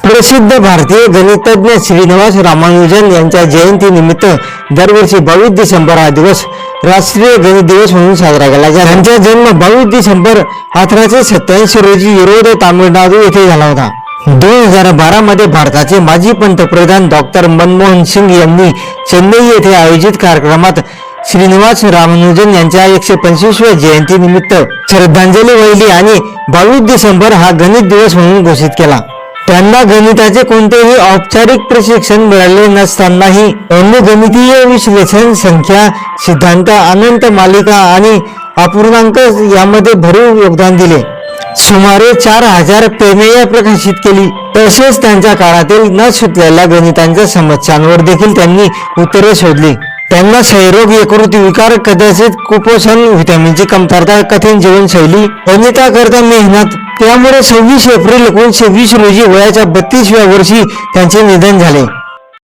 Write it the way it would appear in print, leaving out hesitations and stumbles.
प्रसिद्ध भारतीय गणितज्ञ श्रीनिवास रामानुजन यांच्या जयंतीनिमित्त दरवर्षी 22 डिसेंबर हा दिवस राष्ट्रीय गणित दिवस म्हणून साजरा केला जातो। त्यांचा जन्म 22 डिसेंबर 1887 रोजी ईरोड, तामिळनाडू येथे झाला होता। 2012 मध्ये भारताचे माजी पंतप्रधान डॉक्टर मनमोहन सिंग यांनी चेन्नई येथे आयोजित कार्यक्रमात श्रीनिवास रामानुजन यांच्या 125व्या जयंतीनिमित्त श्रद्धांजली वाहिली आणि 22 डिसेंबर हा गणित दिवस म्हणून घोषित केला। त्यांना गणिताचे कोणतेही औपचारिक प्रशिक्षण मिळाले नसतानाही त्यांनी गणितीय विश्लेषण, संख्या, सिद्धांत, अनंत मालिका आणि अपूर्णांक यामध्ये भरीव योगदान दिले। सुमारे 4000 प्रमेय प्रकाशित केली। तसेच त्यांच्या काळातील न सुटलेल्या गणितांच्या समस्यांवर देखील त्यांनी उत्तरे शोधली। त्यांना क्षयरोग, यकृत विकार, कदाचित कुपोषण, व्हिटॅमिनची कमतरता, कठीण जीवनशैली, गणिताकरता मेहनत, त्यामुळे 26 एप्रिल 1920 रोजी वयाच्या 32व्या वर्षी त्यांचे निधन झाले।